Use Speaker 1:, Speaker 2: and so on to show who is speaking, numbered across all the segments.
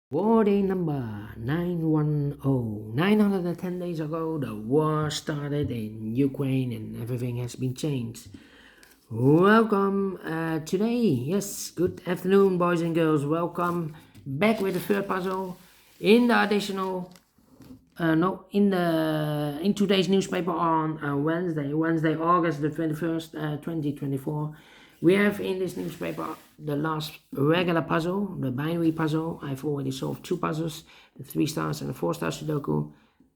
Speaker 1: War day number 910. 910 days ago, the war started in Ukraine and everything has been changed. Welcome today. Yes, good afternoon, boys and girls. Welcome back with the third puzzle in the additional. No, in today's newspaper on Wednesday, August the 21st, 2024. We have in this newspaper the last regular puzzle, the binary puzzle. I've already solved two puzzles, the 3 stars and the 4-star Sudoku.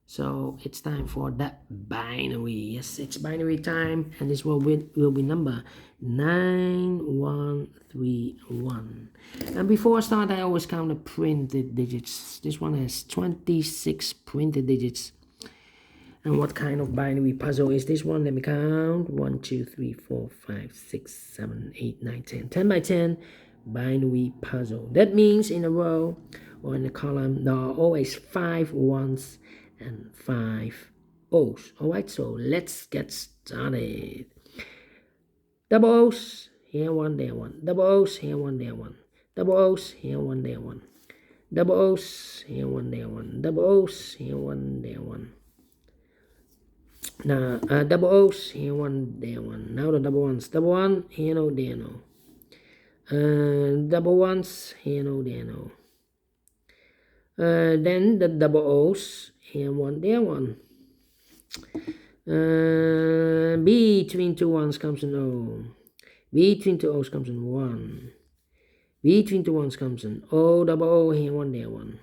Speaker 1: So it's time for that binary. Yes, it's binary time, and this will be number 9131. And before I start, I always count the printed digits. This one has 26 printed digits. And what kind of binary puzzle is this one? Let me count. 1, 2, 3, 4, 5, 6, 7, 8, 9, 10. 10 by 10 binary puzzle. That means in a row or in a column, there are always 5 ones and 5 O's. Alright, so let's get started. Double O's, here one, there one. Double O's, here one, there one. Double O's, here one, there one. Double O's, here one, there one. Double O's, here one, there one. Now, double O's, here one, there one. Now the double ones. Double one, here no, there no. Double ones, here no, there no. Then the double O's, here one, there one. Between two ones comes an O. Between two O's comes an 1. Between two ones comes an O, double O, here one, there one.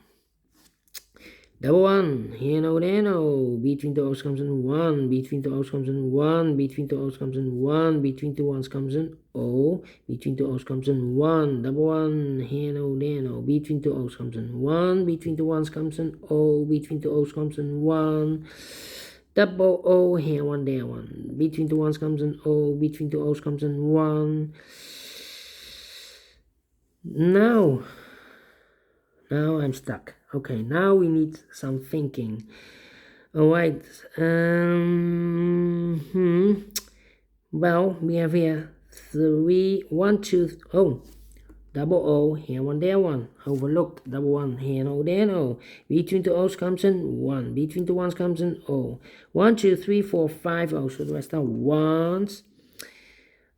Speaker 1: Double one, here no, there no. Between two O's comes an 1. Between two O's comes an 1. Between two O's comes an 1. Between two ones comes an O. Between two O's comes an 1. Double one, here no, there no. Between two O's comes an 1. Between two ones comes an O. Between two O's comes an 1. Double O, here one, there one. Between two ones comes an O. Between two O's comes an 1. Now I'm stuck. Okay, now we need some thinking. Alright. Well, we have here 3, 1, 2. Oh, double O, here one, there one. Overlooked. Double one, here no, there no. Between two O's comes an 1. Between two ones comes an O. 1, 2, 3, 4, 5 O's. So the rest are ones.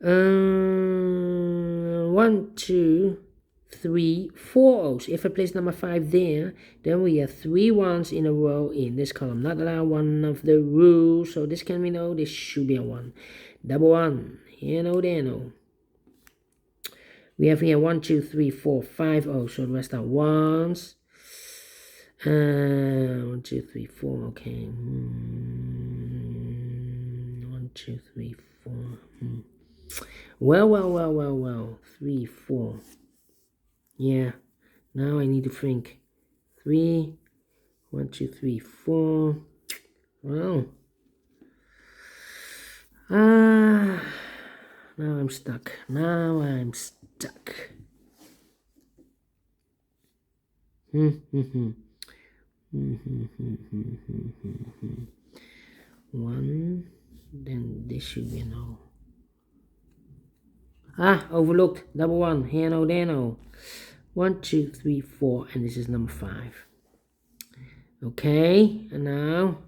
Speaker 1: 1, 2, 3, 4 O's. If I place number 5 there, then we have 3 ones in a row in this column. Not allowed, one of the rules. So this can we know, this should be a 1. Double one, here no, there no. We have here 1, 2, 3, 4, 5 O's. So the rest are ones. 1, 2, 3, 4. Okay. 1, 2, 3, 4. Well. 3, 4. Yeah, now I need to think. 3, 1, 2, 3, 4. Well, now I'm stuck. 1, then this should be no. Overlooked. Double one, here no, there no. 1, 2, 3, 4, and this is number 5. Okay, and now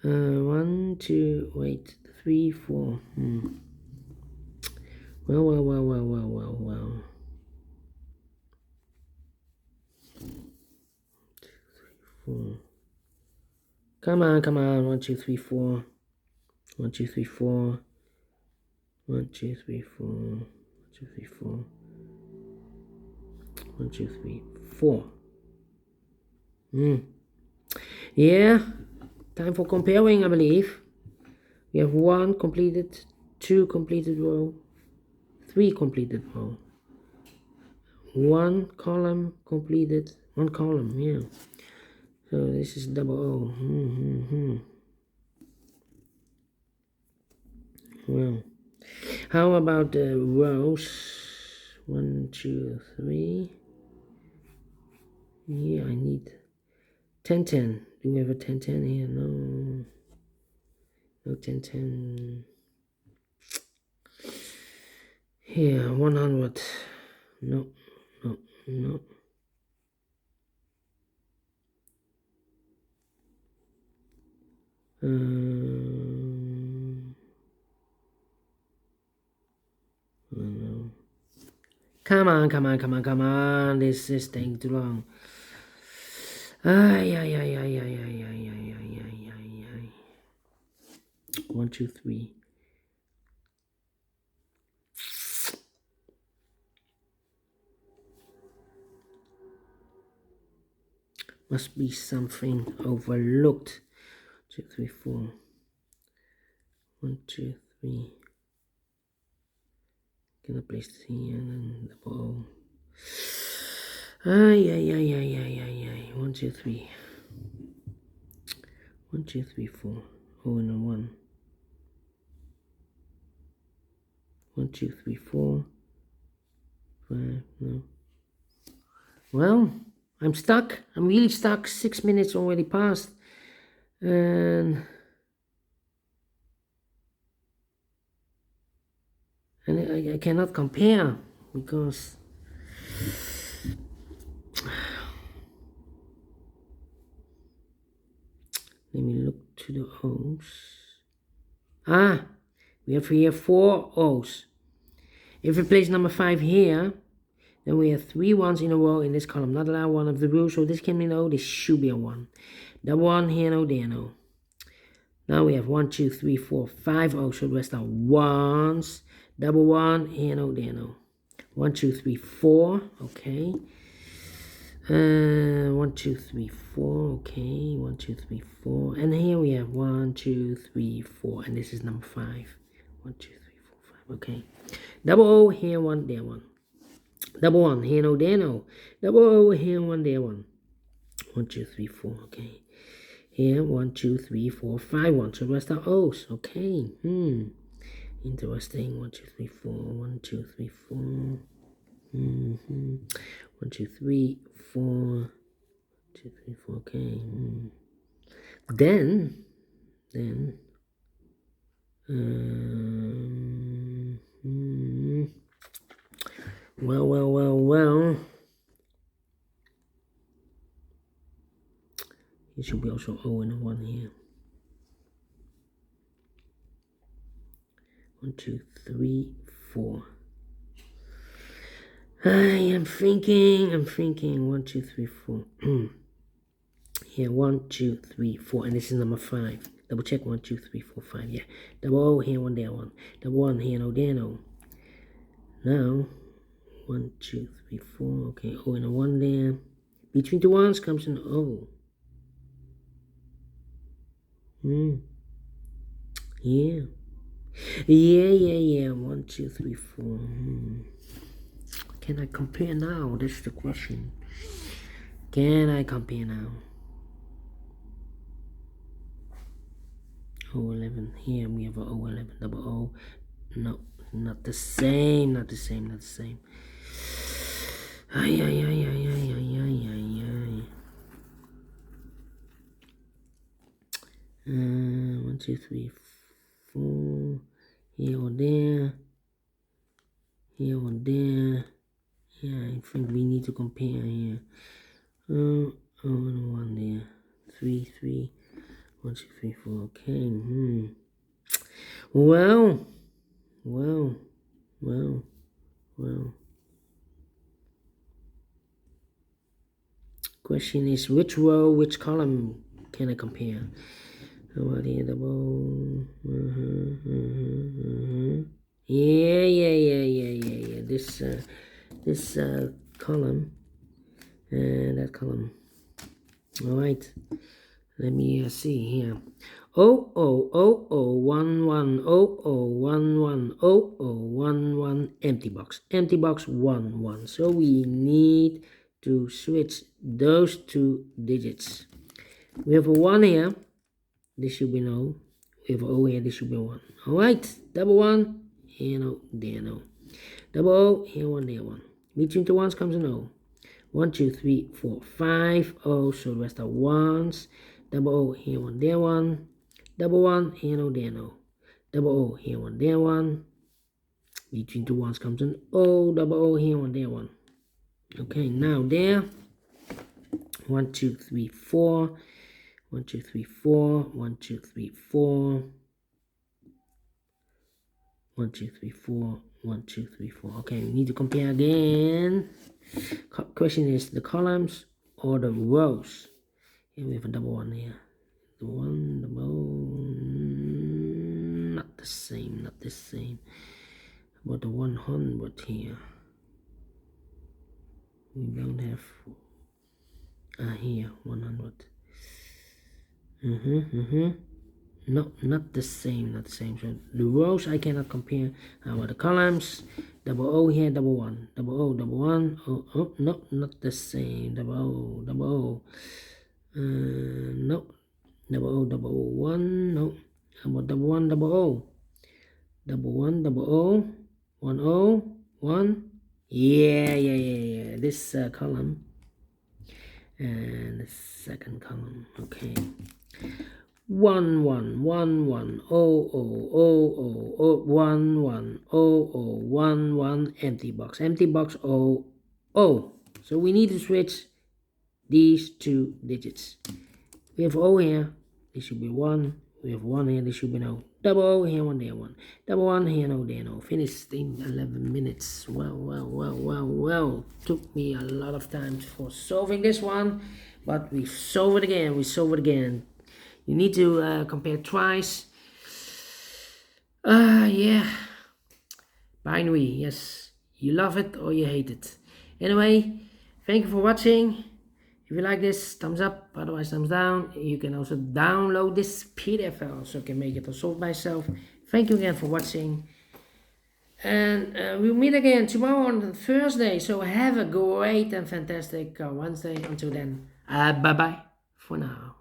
Speaker 1: 1, 2, wait, 3, 4. Well. 2, 3, 4. Come on. 1, 2, 3, 4. 1, 2, 3, 4. 1, 2, 3, 4. 1, 2, 3, 4. 1, 2, 3, 4. Yeah, time for comparing, I believe. We have 1 completed, 2 completed row, 3 completed row, 1 column completed, 1 column, yeah. So this is double O. Well, how about the rows? 1, 2, 3. Yeah, I need 10, 10. Do we have a 10, 10 here? No. No 10, 10. Here, 100. No. No. No. Come on, come on, come on, come on. This is taking too long. Ay, ay, ay, ay, ay, ay, ay, ay, ay, ay, ay, ay. 1, 2, 3. Must be something overlooked. 2, 3, 4. 1, 2, 3. Gonna place this here and then the ball. Ay, ay, ay, ay, ay, ay, ay. 1, 2, 3. 1, 2, 3, 4. Oh, and a 1. 1, 2, 3, 4. 5. No. Well, I'm stuck. I'm really stuck. 6 minutes already passed. And I cannot compare because let me look to the O's. We have here 4 O's. If we place number 5 here, then we have 3 ones in a row in this column. Not allowed, one of the rules. So this can be no, this should be a 1. Double 1 here, no, there, no. Now we have 1, 2, 3, 4, 5 O's. So the rest are 1s. Double 1 here, no, there, no. 1, 2, 3, 4. Okay. 1, 2, 3, 4. Okay. 1, 2, 3, 4. And here we have 1, 2, 3, 4. And this is number 5. 1, 2, 3, 4, 5. Okay. Double O here, 1, there, 1. Double 1 here, no, there, no. Double O here, 1, there, 1. 1, 2, 3, 4. Okay. Here 1, 2, 3, 4, 5 1. So the rest are O's. Okay. Interesting. 1, 2, 3, 4. 1, 2, 3, 4. 1, 2, 3, 4. 2, 3, 4. Okay. Then. Well. It should be also O and a 1 here. 1, 2, 3, 4. I am thinking. 1, 2, 3, 4. Here, 1, 2, 3, 4. And this is number 5. Double check 1, 2, 3, 4, 5. Yeah. Double O here, 1 there, 1. Double 1 here, no, there, no. Now, 1, 2, 3, 4. Okay, O and a 1 there. Between the 1s comes an O. Yeah. 1, 2, 3, 4. Can I compare now? That's the question. Can I compare now? O11. Here we have a O11. Double O. No, not the same. Ay. 1, 2, 3, 4. Here or there. Here or there. Yeah, I think we need to compare here. Oh, 1 there. 3, 3. 1, 2, 3, 4. Okay. Well. Question is, which row, which column can I compare? Double. Yeah. This column and that column. All right. Let me see here. 001100110011 empty box. Empty box 11. So we need to switch those 2 digits. We have a 1 here. This should be no. We have a O here. This should be 1. All right. Double 1. Here no. There no. Double O. Here 1. There 1. Between the 1s comes an O. 1, 2, 3, 4, 5 O. So the rest are 1s. Double O here 1 there 1. Double 1 here no there no. Double O here 1 there 1. Between 2 1s comes an O. Double O here 1 there 1. Okay, now there. 1, 2, 3, 4. 1, 2, 3, 4. 1, 2, 3, 4. 1, 2, 3, 4. 1, 2, 3, 4. Okay, we need to compare again. Question is the columns or the rows? Here we have a double one here. The one, the not the same, not the same. About the 100 here. We don't have here 100. No, not the same, not the same. So the rows I cannot compare. How about the columns? Double O here, double one, double O, double one. Oh, no, not the same. Double O, double O. No, double O, double O, one. No, how about double one, double O? Double one, double O, one O, one. Yeah. This column and the second column. Okay. 1 1 1 1 0 0 0 0 1 1 0 0 1 1 empty box 0 0. So we need to switch these two digits. We have O here, this should be 1. We have 1 here, this should be no. Double O here, 1 there, 1. Double 1 here, no there, no. Finished in 11 minutes. Well. Took me a lot of time for solving this one, but we solve it again. You need to compare twice. Yeah. Binary, yes. You love it or you hate it. Anyway, thank you for watching. If you like this, thumbs up, otherwise thumbs down. You can also download this PDF file so you can make it or solve myself. Thank you again for watching. And we'll meet again tomorrow on Thursday. So have a great and fantastic Wednesday. Until then, bye-bye for now.